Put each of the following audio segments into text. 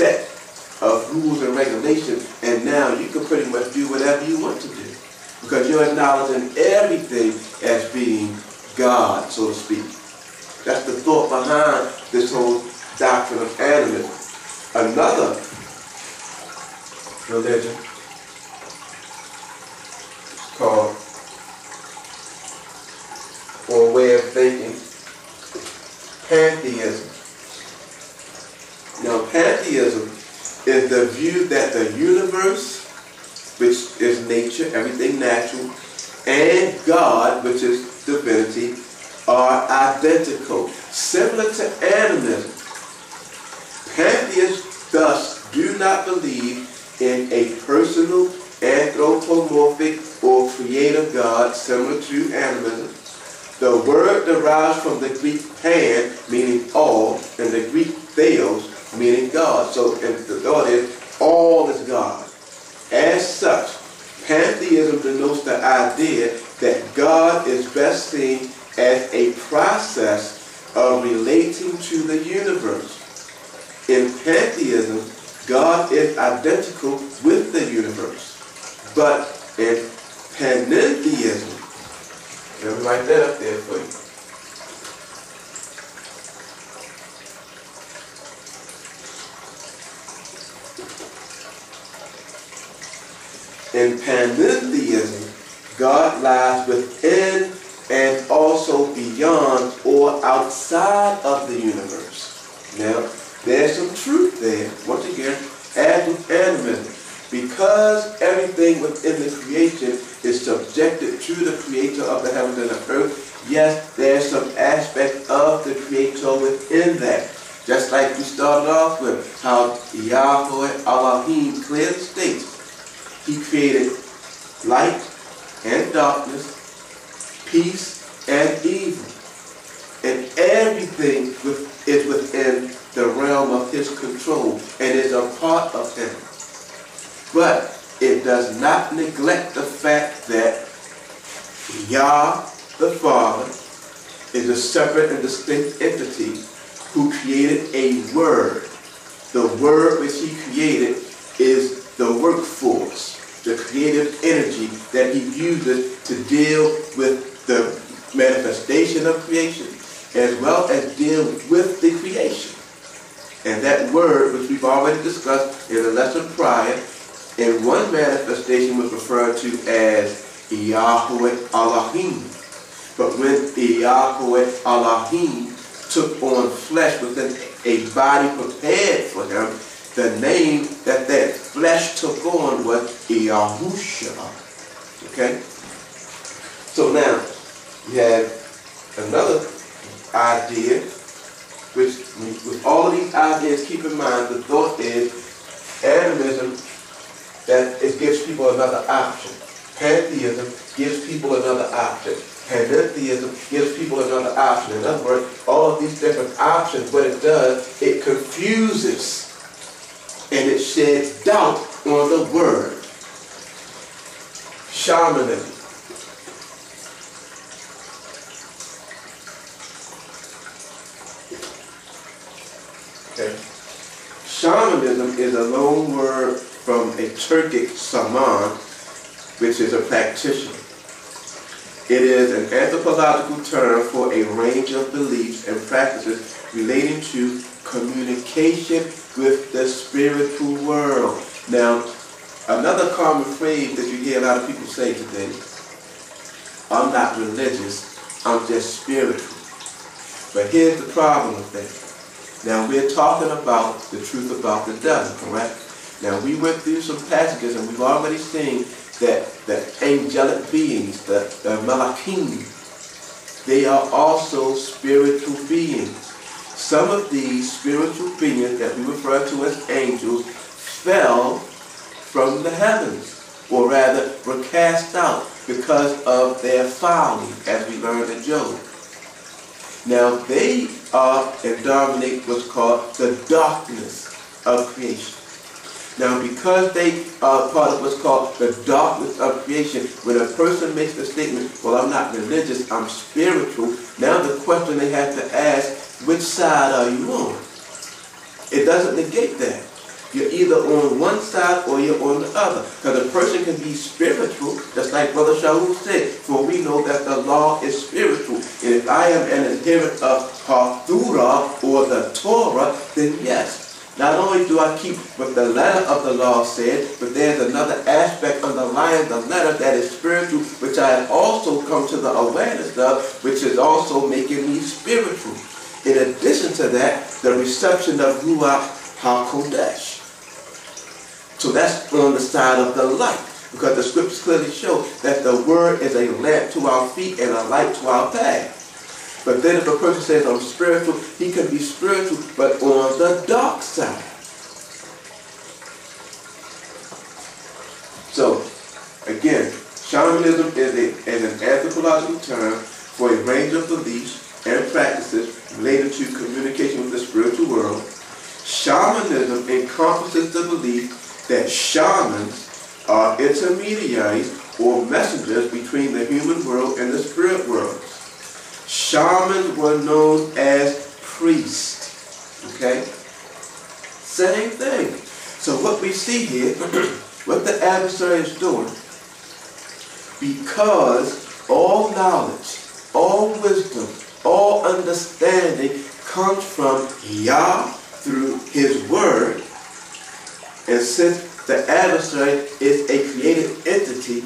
set of rules and regulations, and now you can pretty much do whatever you want to do, because you're acknowledging everything as being God, so to speak. That's the thought behind this whole doctrine of animism. Another religion is called, or way of thinking, pantheism. Now, pantheism is the view that the universe, which is nature, everything natural, and God, which is divinity, are identical, similar to animism. Pantheists thus do not believe in a personal, anthropomorphic, or creator God similar to animism. The word derives from the Greek pan, meaning all, and the Greek theos, meaning God. So and the thought is, all is God. As such, pantheism denotes the idea that God is best seen as a process of relating to the universe. In pantheism, God is identical with the universe. But in panentheism, let me write that up there for you. In panentheism, God lies within and also beyond or outside of the universe. Now, there's some truth there. Once again, as with animism, because everything within the creation is subjected to the creator of the heavens and the earth, yes, there's some aspect of the creator within that. Just like we started off with, how Yahweh Elohim clearly states, He created light and darkness, peace and evil. And everything is within the realm of His control and is a part of Him. But it does not neglect the fact that Yah, the Father, is a separate and distinct entity who created a word. The word which He created is the workforce, the creative energy that He uses to deal with the manifestation of creation, as well as deal with the creation. And that word, which we've already discussed in a lesson prior, in one manifestation was referred to as Yahweh Elohim. But when Yahweh Elohim took on flesh within a body prepared for Him, the name that flesh took on was Yahusha. Okay? So now, we have another idea, which with all of these ideas, keep in mind, the thought is animism, that it gives people another option. Pantheism gives people another option. Panentheism gives people another option. In other words, all of these different options, what it does, it confuses and it sheds doubt on the word. Shamanism. Okay. Shamanism is a loan word from a Turkic shaman, which is a practitioner. It is an anthropological term for a range of beliefs and practices relating to communication with the spiritual world. Now, another common phrase that you hear a lot of people say today, I'm not religious, I'm just spiritual. But here's the problem with that. Now, we're talking about the truth about the devil, correct? Now, we went through some passages and we've already seen that the angelic beings, the Malachim, they are also spiritual beings. Some of these spiritual beings that we refer to as angels fell from the heavens, or rather were cast out because of their folly, as we learned in Job. Now, they are and dominate what's called the darkness of creation. Now, because they are part of what's called the darkness of creation, when a person makes the statement, well, I'm not religious, I'm spiritual, now the question they have to ask, which side are you on? It doesn't negate that. You're either on one side or you're on the other. Because a person can be spiritual, just like Brother Shaul said, for we know that the law is spiritual. And if I am an adherent of Hathurah, or the Torah, then yes. Not only do I keep what the letter of the law said, but there's another aspect underlying the letter that is spiritual, which I have also come to the awareness of, which is also making me spiritual. In addition to that, the reception of Ruach HaKodesh. So that's on the side of the light, because the scriptures clearly show that the word is a lamp to our feet and a light to our path. But then if a person says, I'm spiritual, he can be spiritual, but on the dark side. So, again, shamanism is an anthropological term for a range of beliefs and practices related to communication with the spiritual world. Shamanism encompasses the belief that shamans are intermediaries or messengers between the human world and the spirit world. Shamans were known as priests. Okay? Same thing. So what we see here, what the adversary is doing, because all knowledge, all wisdom, all understanding comes from Yah through his word, and since the adversary is a created entity,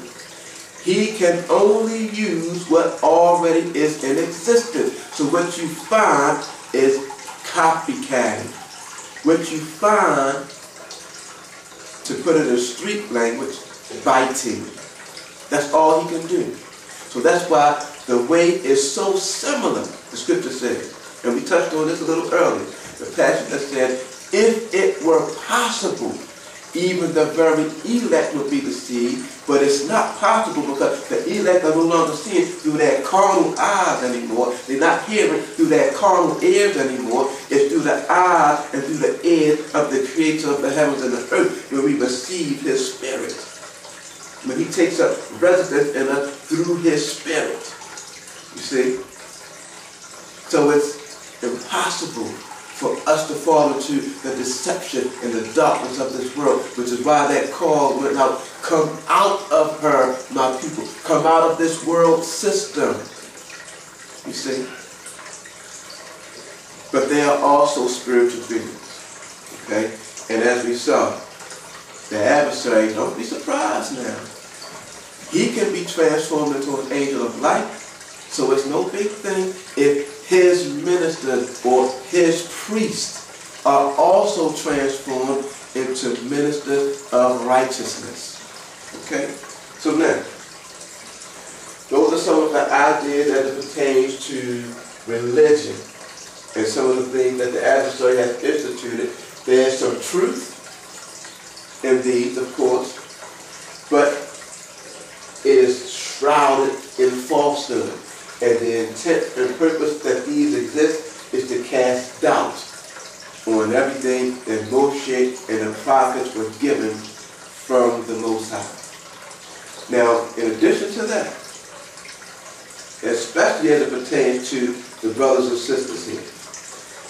he can only use what already is in existence. So what you find is copycatting. What you find, to put it in street language, biting. That's all he can do. So that's why the way is so similar, the scripture says. And we touched on this a little earlier. The passage that said, if it were possible, even the very elect would be deceived, but it's not possible because the elect are no longer seeing through their carnal eyes anymore. They're not hearing through their carnal ears anymore. It's through the eyes and through the ears of the Creator of the heavens and the earth where we receive his Spirit. When he takes up residence in us through his Spirit. You see? So it's impossible for us to fall into the deception and the darkness of this world, which is why that call went out, come out of her, my people. Come out of this world system. You see? But they are also spiritual beings. Okay? And as we saw, the adversary, don't be surprised now. He can be transformed into an angel of light, so it's no big thing if his ministers or his priests are also transformed into ministers of righteousness. Okay? So now, those are some of the ideas as it pertains to religion and some of the things that the adversary has instituted. There's some truth in these, of course, but it is shrouded in falsehood. And the intent and purpose that these exist is to cast doubt on everything that Moshe and the prophets were given from the Most High. Now, in addition to that, especially as it pertains to the brothers and sisters here,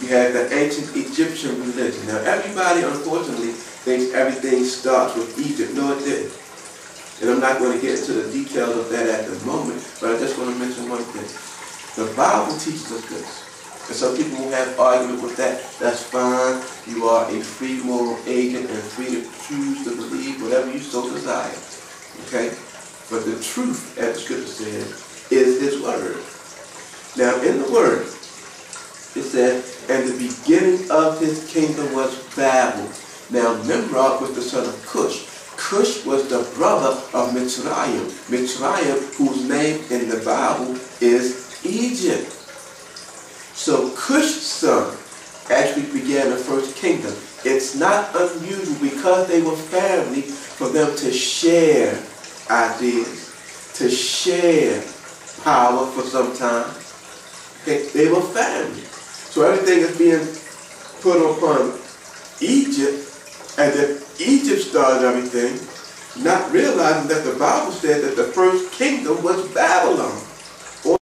you have the ancient Egyptian religion. Now, everybody, unfortunately, thinks everything starts with Egypt. No, it didn't. And I'm not going to get into the details of that at the moment, but I just want to mention one thing. The Bible teaches us this. And some people will have argument with that. That's fine. You are a free moral agent and free to choose to believe whatever you so desire. Okay? But the truth, as the scripture says, is his word. Now, in the word, it says, and the beginning of his kingdom was Babel. Now, Nimrod was the son of Cush. Cush was the brother of Mitzrayim. Mitzrayim, whose name in the Bible is Egypt. So Cush's son actually began the first kingdom. It's not unusual because they were family for them to share ideas, to share power for some time. Okay? They were family. So everything is being put upon Egypt, and then Egypt started everything, not realizing that the Bible said that the first kingdom was Babylon.